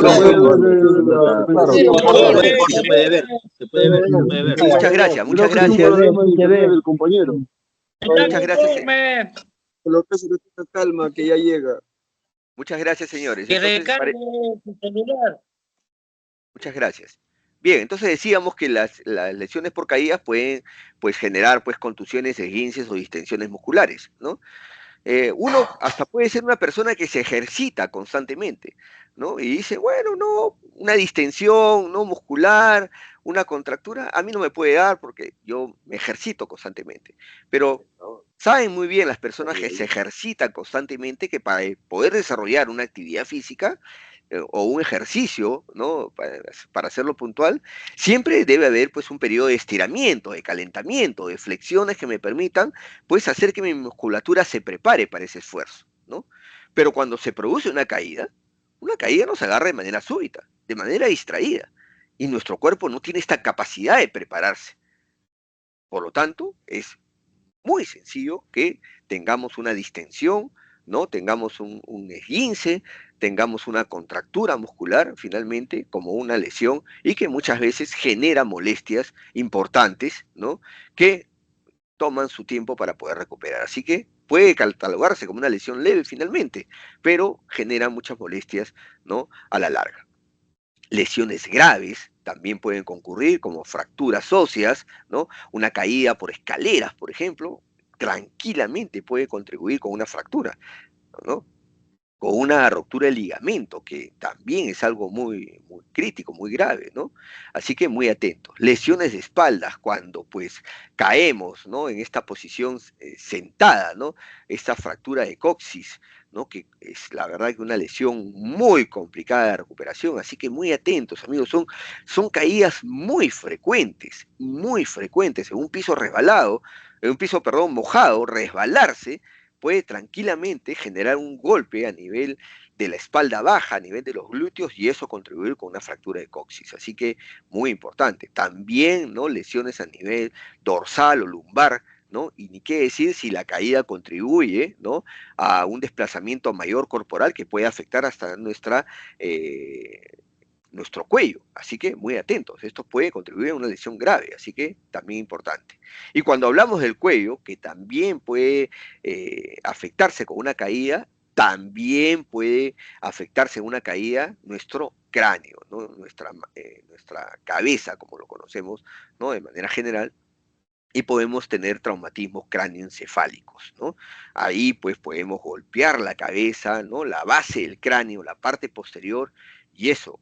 Sí, lo puede ver, Claro. se puede ver, se puede ver, se puede ver. Muchas gracias, muchas gracias. del compañero. Muchas gracias. Lo que se le tenga calma, que ya llega. Muchas gracias, señores. Que Entonces, recargue su celular. muchas gracias. Bien, entonces decíamos que las lesiones por caídas pueden pues generar pues contusiones, esguinces o distensiones musculares, ¿no? Uno hasta puede ser una persona que se ejercita constantemente, ¿no? Y dice, bueno, no, una distensión, no muscular, una contractura, a mí no me puede dar porque yo me ejercito constantemente. Pero saben muy bien las personas que se ejercitan constantemente que para poder desarrollar una actividad física o un ejercicio, ¿no?, para hacerlo puntual, siempre debe haber pues un periodo de estiramiento, de calentamiento, de flexiones que me permitan pues hacer que mi musculatura se prepare para ese esfuerzo, ¿no? Pero cuando se produce una caída nos agarra de manera súbita, de manera distraída, y nuestro cuerpo no tiene esta capacidad de prepararse. Por lo tanto, es muy sencillo que tengamos una distensión, ¿no?, tengamos un esguince, tengamos una contractura muscular, finalmente, como una lesión, y que muchas veces genera molestias importantes, ¿no?, que toman su tiempo para poder recuperar. Así que puede catalogarse como una lesión leve finalmente, pero genera muchas molestias, ¿no?, a la larga. Lesiones graves también pueden concurrir, como fracturas óseas, ¿no? Una caída por escaleras, por ejemplo, tranquilamente puede contribuir con una fractura, ¿no?, con una ruptura de ligamento, que también es algo muy, muy crítico, muy grave, ¿no? Así que muy atentos. Lesiones de espaldas, cuando pues caemos, ¿no?, en esta posición sentada, ¿no? Esta fractura de coxis, ¿no?, que es la verdad que una lesión muy complicada de recuperación, así que muy atentos, amigos. Son caídas muy frecuentes, en un piso resbalado, en un piso, perdón, mojado, resbalarse puede tranquilamente generar un golpe a nivel de la espalda baja, a nivel de los glúteos, y eso contribuir con una fractura de coxis. Así que muy importante. También, ¿no?, lesiones a nivel dorsal o lumbar, ¿no? Y ni qué decir si la caída contribuye, ¿no?, a un desplazamiento mayor corporal que puede afectar hasta nuestro cuello. Así que muy atentos, esto puede contribuir a una lesión grave, así que también importante. Y cuando hablamos del cuello, que también puede afectarse con una caída, también puede afectarse en una caída nuestro cráneo, ¿no?, nuestra cabeza, como lo conocemos, ¿no?, de manera general, y podemos tener traumatismos cráneoencefálicos, ¿no? Ahí pues podemos golpear la cabeza, ¿no?, la base del cráneo, la parte posterior, y eso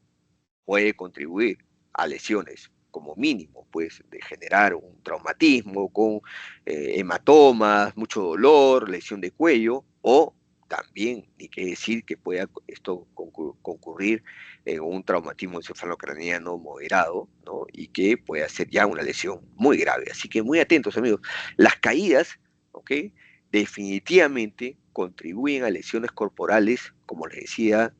puede contribuir a lesiones, como mínimo, pues, de generar un traumatismo con hematomas, mucho dolor, lesión de cuello, o también, ni qué decir que pueda esto concurrir en un traumatismo encefalocraniano moderado, ¿no? Y que pueda ser ya una lesión muy grave. Así que muy atentos, amigos. Las caídas, ¿ok? Definitivamente contribuyen a lesiones corporales, como les decía,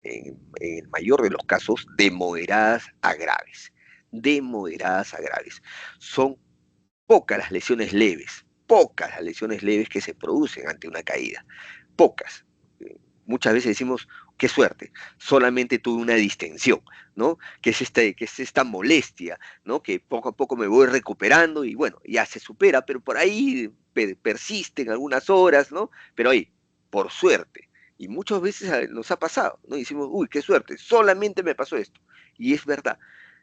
en el mayor de los casos, de moderadas a graves. De moderadas a graves. Son pocas las lesiones leves que se producen ante una caída. Pocas. Muchas veces decimos, qué suerte, solamente tuve una distensión, ¿no? Que es esta molestia, ¿no? Que poco a poco me voy recuperando y bueno, ya se supera, pero por ahí persisten algunas horas, ¿no? Pero ahí, por suerte. Y muchas veces nos ha pasado, ¿no? Y decimos, uy, qué suerte, solamente me pasó esto. Y es verdad,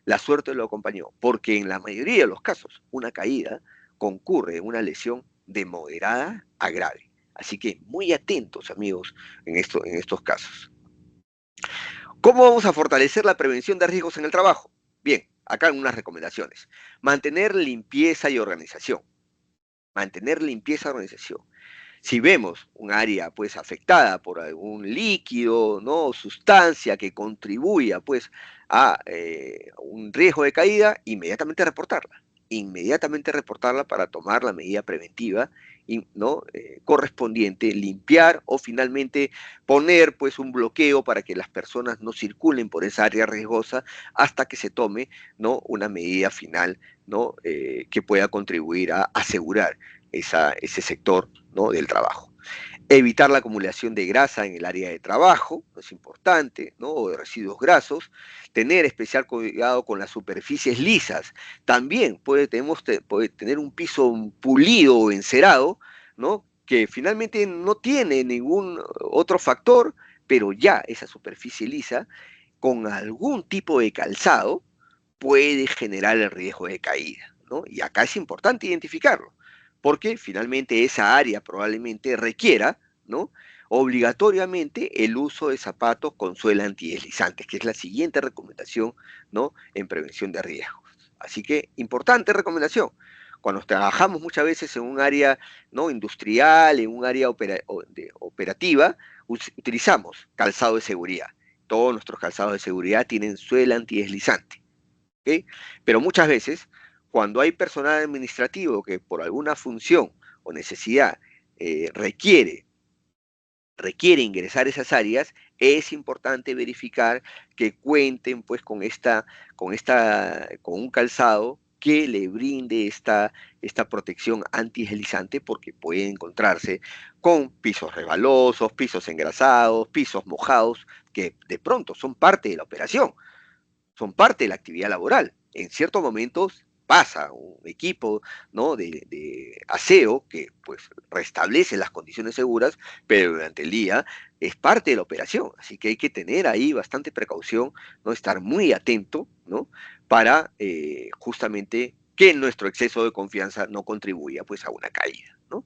la suerte lo acompañó, porque en la mayoría de los casos, una caída concurre en una lesión de moderada a grave. Así que muy atentos, amigos, en estos casos. ¿Cómo vamos a fortalecer la prevención de riesgos en el trabajo? Bien, acá algunas recomendaciones. Mantener limpieza y organización. Mantener limpieza y organización. Si vemos un área pues afectada por algún líquido, ¿no? O sustancia que contribuya pues a un riesgo de caída, inmediatamente reportarla. Inmediatamente reportarla para tomar la medida preventiva, ¿no? Correspondiente, limpiar o finalmente poner pues un bloqueo para que las personas no circulen por esa área riesgosa hasta que se tome, ¿no? Una medida final, ¿no? Que pueda contribuir a asegurar ese sector, ¿no? Del trabajo. Evitar la acumulación de grasa en el área de trabajo, es importante, ¿no? O de residuos grasos. Tener especial cuidado con las superficies lisas. También puede tener un piso pulido o encerado, ¿no? Que finalmente no tiene ningún otro factor, pero ya esa superficie lisa, con algún tipo de calzado, puede generar el riesgo de caída, ¿no? Y acá es importante identificarlo, porque finalmente esa área probablemente requiera, ¿no? Obligatoriamente el uso de zapatos con suela antideslizantes, que es la siguiente recomendación, ¿no? En prevención de riesgos. Así que, importante recomendación. Cuando trabajamos muchas veces en un área, ¿no? Industrial, en un área operativa, utilizamos calzado de seguridad. Todos nuestros calzados de seguridad tienen suela antideslizante. ¿Okay? Pero muchas veces, cuando hay personal administrativo que por alguna función o necesidad requiere ingresar a esas áreas, es importante verificar que cuenten pues con un calzado que le brinde esta protección antideslizante, porque puede encontrarse con pisos resbalosos, pisos engrasados, pisos mojados, que de pronto son parte de la operación, son parte de la actividad laboral. En ciertos momentos pasa un equipo, ¿no? de aseo que pues restablece las condiciones seguras, pero durante el día es parte de la operación, así que hay que tener ahí bastante precaución, ¿no? Estar muy atento, ¿no? Para justamente que nuestro exceso de confianza no contribuya pues a una caída, ¿no?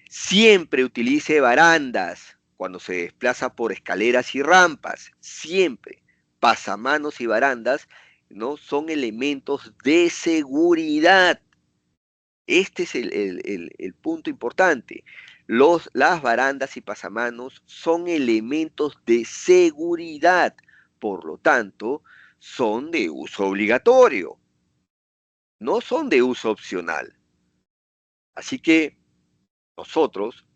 Siempre utilice barandas cuando se desplaza por escaleras y rampas, siempre. Pasamanos y barandas, ¿no? Son elementos de seguridad. Este es el punto importante. Las barandas y pasamanos son elementos de seguridad, por lo tanto, son de uso obligatorio, no son de uso opcional. Así que nosotros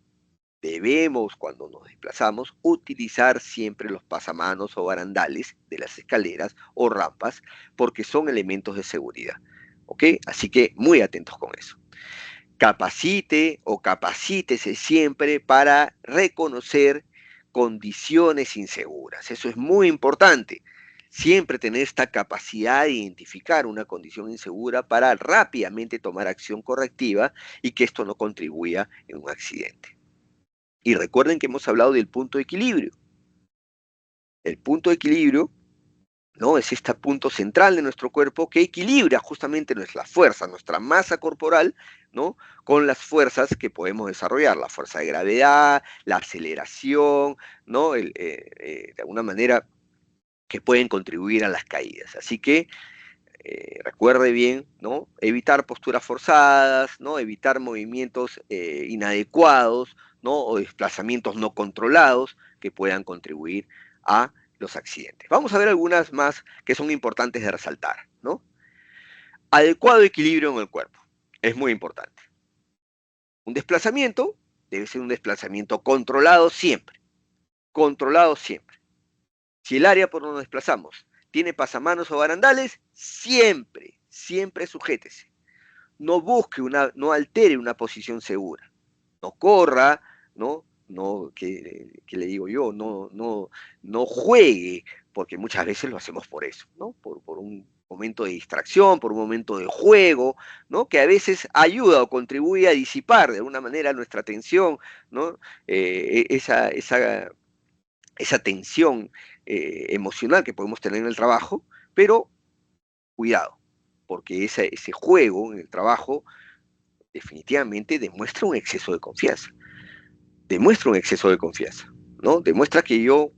debemos, cuando nos desplazamos, utilizar siempre los pasamanos o barandales de las escaleras o rampas, porque son elementos de seguridad. ¿Ok? Así que muy atentos con eso. Capacite o capacítese siempre para reconocer condiciones inseguras. Eso es muy importante. Siempre tener esta capacidad de identificar una condición insegura para rápidamente tomar acción correctiva y que esto no contribuya en un accidente. Y recuerden que hemos hablado del punto de equilibrio. El punto de equilibrio, ¿no? Es este punto central de nuestro cuerpo que equilibra justamente nuestra fuerza, nuestra masa corporal, ¿no? Con las fuerzas que podemos desarrollar, la fuerza de gravedad, la aceleración, ¿no? De alguna manera que pueden contribuir a las caídas. Así que recuerde bien, ¿no? Evitar posturas forzadas, ¿no? Evitar movimientos inadecuados, ¿no? O desplazamientos no controlados que puedan contribuir a los accidentes. Vamos a ver algunas más que son importantes de resaltar, ¿no? Adecuado equilibrio en el cuerpo. Es muy importante. Un desplazamiento debe ser un desplazamiento controlado siempre. Controlado siempre. Si el área por donde nos desplazamos tiene pasamanos o barandales, siempre, siempre sujétese. No busque no altere una posición segura. No corra, ¿no? No, que le digo yo, no juegue, porque muchas veces lo hacemos por eso, ¿no? Por un momento de distracción, por un momento de juego, ¿no? Que a veces ayuda o contribuye a disipar de alguna manera nuestra atención, ¿no? Esa tensión emocional que podemos tener en el trabajo, pero cuidado, porque ese juego en el trabajo definitivamente demuestra un exceso de confianza. Demuestra un exceso de confianza, ¿no? Demuestra que yo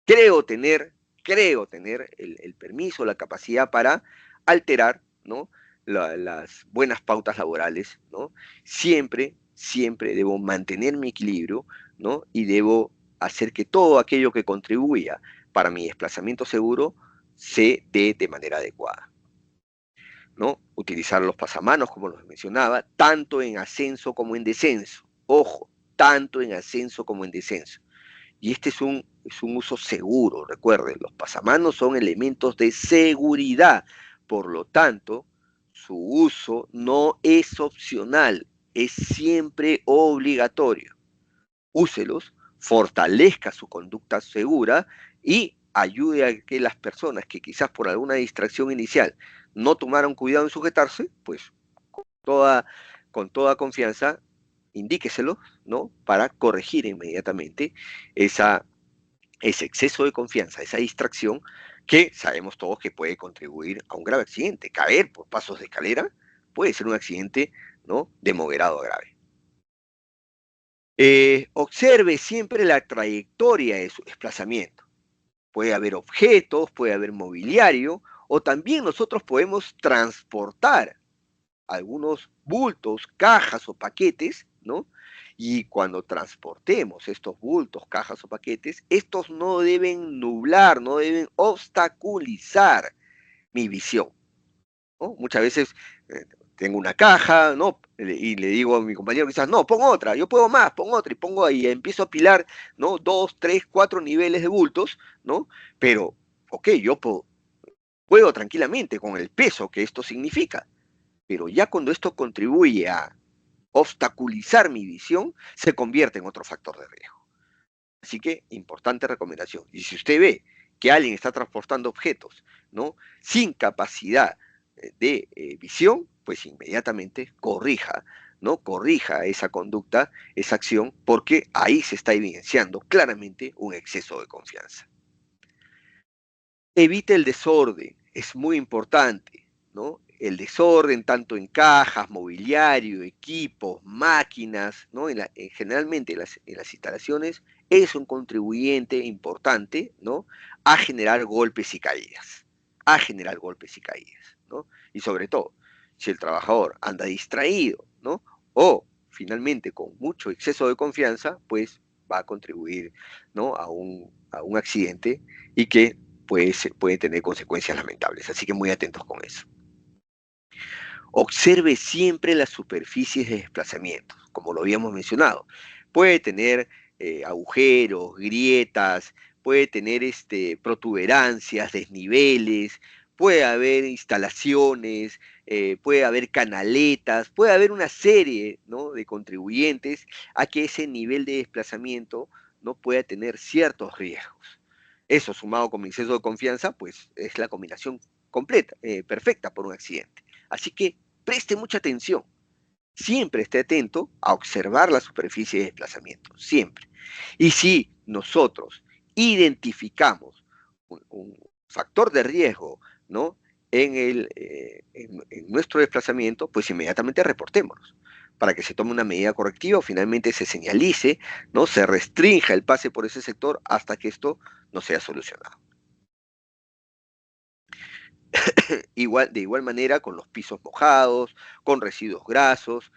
creo tener el permiso, la capacidad para alterar, ¿no? Las buenas pautas laborales, ¿no? Siempre, siempre debo mantener mi equilibrio, ¿no? Y debo hacer que todo aquello que contribuya para mi desplazamiento seguro se dé de manera adecuada, ¿no? Utilizar los pasamanos, como los mencionaba, tanto en ascenso como en descenso. Ojo, tanto en ascenso como en descenso. Y este es un uso seguro, recuerden, los pasamanos son elementos de seguridad, por lo tanto, su uso no es opcional, es siempre obligatorio. Úselos, fortalezca su conducta segura y ayude a que las personas que quizás por alguna distracción inicial no tomaron cuidado en sujetarse, pues con toda confianza, indíqueselo, ¿no? Para corregir inmediatamente ese exceso de confianza, esa distracción que sabemos todos que puede contribuir a un grave accidente. Caer por pasos de escalera puede ser un accidente, ¿no? De moderado a grave. Observe siempre la trayectoria de su desplazamiento. Puede haber objetos, puede haber mobiliario, o también nosotros podemos transportar algunos bultos, cajas o paquetes, ¿no? Y cuando transportemos estos bultos, cajas o paquetes, estos no deben nublar, no deben obstaculizar mi visión, ¿no? Muchas veces tengo una caja, ¿no? Y le digo a mi compañero quizás, no, pon otra, yo puedo más, pon otra, y pongo ahí, empiezo a apilar, ¿no? 2, 3, 4 niveles de bultos, ¿no? Pero, ok, yo puedo tranquilamente con el peso que esto significa, pero ya cuando esto contribuye a obstaculizar mi visión, se convierte en otro factor de riesgo. Así que, importante recomendación. Y si usted ve que alguien está transportando objetos, ¿no? Sin capacidad de visión, pues inmediatamente corrija, ¿no? Corrija esa conducta, esa acción, porque ahí se está evidenciando claramente un exceso de confianza. Evite el desorden, es muy importante, ¿no? El desorden tanto en cajas, mobiliario, equipos, máquinas, ¿no? Generalmente en las instalaciones es un contribuyente importante, ¿no? A generar golpes y caídas, a generar golpes y caídas, ¿no? Y sobre todo, si el trabajador anda distraído, ¿no? O finalmente con mucho exceso de confianza, pues va a contribuir, ¿no? a un accidente y que puede tener consecuencias lamentables. Así que muy atentos con eso. Observe siempre las superficies de desplazamiento, como lo habíamos mencionado. Puede tener agujeros, grietas, puede tener protuberancias, desniveles, puede haber instalaciones, puede haber canaletas, puede haber una serie, ¿no? de contribuyentes a que ese nivel de desplazamiento no pueda tener ciertos riesgos. Eso sumado con mi exceso de confianza, pues es la combinación completa, perfecta por un accidente. Así que preste mucha atención. Siempre esté atento a observar la superficie de desplazamiento, siempre. Y si nosotros identificamos un factor de riesgo, ¿no? en nuestro desplazamiento, pues inmediatamente reportémonos para que se tome una medida correctiva o finalmente se señalice, ¿no? Se restrinja el pase por ese sector hasta que esto no sea solucionado. De igual manera con los pisos mojados, con residuos grasos,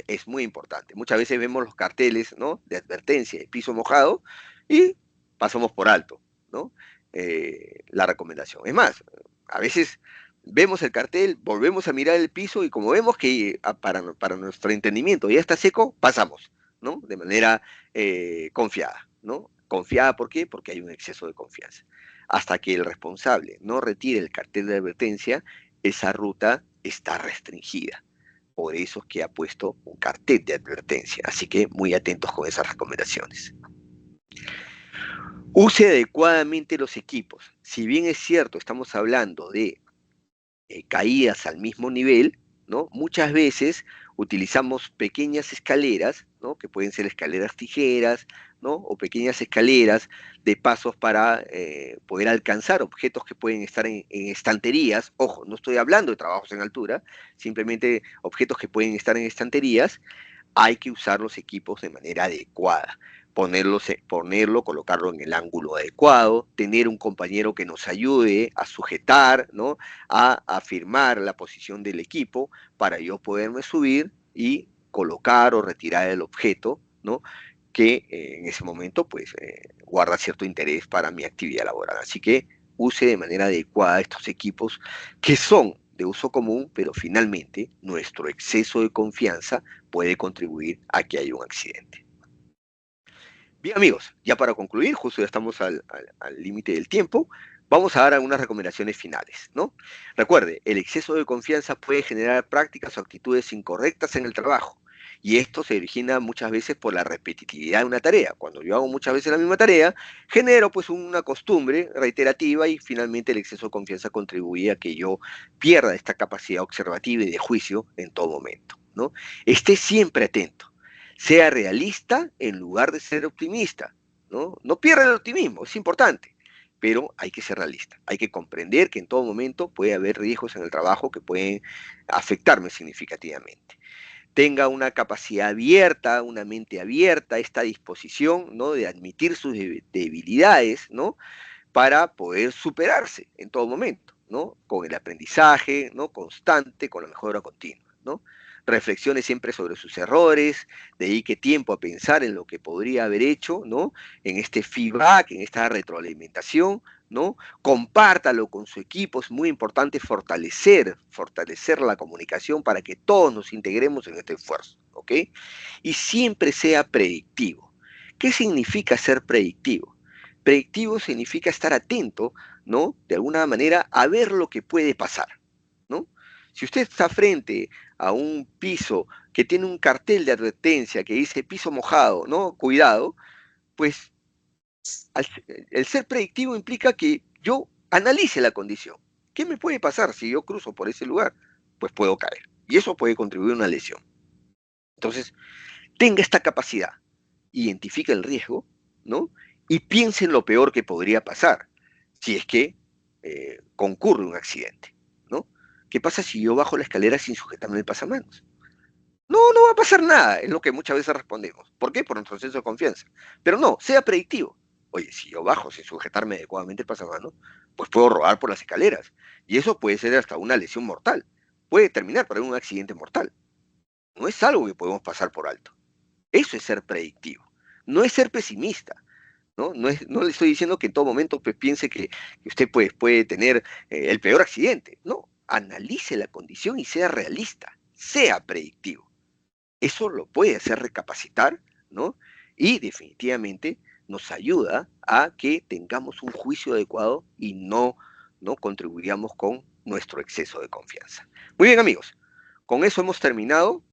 es muy importante. Muchas veces vemos los carteles, ¿no?, de advertencia de piso mojado y pasamos por alto, ¿no?, la recomendación. Es más, a veces vemos el cartel, volvemos a mirar el piso y como vemos que para nuestro entendimiento ya está seco, pasamos, ¿no?, de manera confiada, ¿no? Confiada, ¿por qué? Porque hay un exceso de confianza. Hasta que el responsable no retire el cartel de advertencia, esa ruta está restringida. Por eso es que ha puesto un cartel de advertencia. Así que muy atentos con esas recomendaciones. Use adecuadamente los equipos. Si bien es cierto, estamos hablando de caídas al mismo nivel, ¿no?, muchas veces utilizamos pequeñas escaleras, ¿no?, que pueden ser escaleras tijeras, ¿no?, o pequeñas escaleras de pasos para poder alcanzar objetos que pueden estar en estanterías. Ojo, no estoy hablando de trabajos en altura, simplemente objetos que pueden estar en estanterías. Hay que usar los equipos de manera adecuada. Ponerlo, colocarlo en el ángulo adecuado, tener un compañero que nos ayude a sujetar, ¿no?, a afirmar la posición del equipo para yo poderme subir y colocar o retirar el objeto, ¿no?, que en ese momento pues guarda cierto interés para mi actividad laboral. Así que use de manera adecuada estos equipos que son de uso común, pero finalmente nuestro exceso de confianza puede contribuir a que haya un accidente. Bien, amigos, ya para concluir, justo ya estamos al límite del tiempo, vamos a dar algunas recomendaciones finales, ¿no? Recuerde, el exceso de confianza puede generar prácticas o actitudes incorrectas en el trabajo, y esto se origina muchas veces por la repetitividad de una tarea. Cuando yo hago muchas veces la misma tarea, genero pues una costumbre reiterativa y finalmente el exceso de confianza contribuye a que yo pierda esta capacidad observativa y de juicio en todo momento, ¿no? Esté siempre atento. Sea realista en lugar de ser optimista, ¿no? No pierda el optimismo, es importante, pero hay que ser realista. Hay que comprender que en todo momento puede haber riesgos en el trabajo que pueden afectarme significativamente. Tenga una capacidad abierta, una mente abierta, esta disposición, ¿no?, de admitir sus debilidades, ¿no?, para poder superarse en todo momento, ¿no?, con el aprendizaje, ¿no?, constante, con la mejora continua, ¿no? Reflexione siempre sobre sus errores, dedique tiempo a pensar en lo que podría haber hecho, ¿no?, en este feedback, en esta retroalimentación, ¿no? Compártalo con su equipo, es muy importante fortalecer la comunicación para que todos nos integremos en este esfuerzo, ¿ok? Y siempre sea predictivo. ¿Qué significa ser predictivo? Predictivo significa estar atento, ¿no?, de alguna manera a ver lo que puede pasar, ¿no? Si usted está frente a un piso que tiene un cartel de advertencia que dice piso mojado, ¿no?, cuidado, pues el ser predictivo implica que yo analice la condición. ¿Qué me puede pasar si yo cruzo por ese lugar? Pues puedo caer. Y eso puede contribuir a una lesión. Entonces, tenga esta capacidad, identifique el riesgo, ¿no?, y piense en lo peor que podría pasar si es que concurre un accidente, ¿no? ¿Qué pasa si yo bajo la escalera sin sujetarme el pasamanos? No, no va a pasar nada, es lo que muchas veces respondemos. ¿Por qué? Por nuestro exceso de confianza. Pero no, sea predictivo. Oye, si yo bajo sin sujetarme adecuadamente el pasamanos, pues puedo rodar por las escaleras. Y eso puede ser hasta una lesión mortal. Puede terminar por un accidente mortal. No es algo que podemos pasar por alto. Eso es ser predictivo. No es ser pesimista. No le estoy diciendo que en todo momento pues, piense que usted pues, puede tener el peor accidente. No, analice la condición y sea realista. Sea predictivo. Eso lo puede hacer recapacitar, ¿no? Y definitivamente nos ayuda a que tengamos un juicio adecuado y no contribuyamos con nuestro exceso de confianza. Muy bien, amigos. Con eso hemos terminado.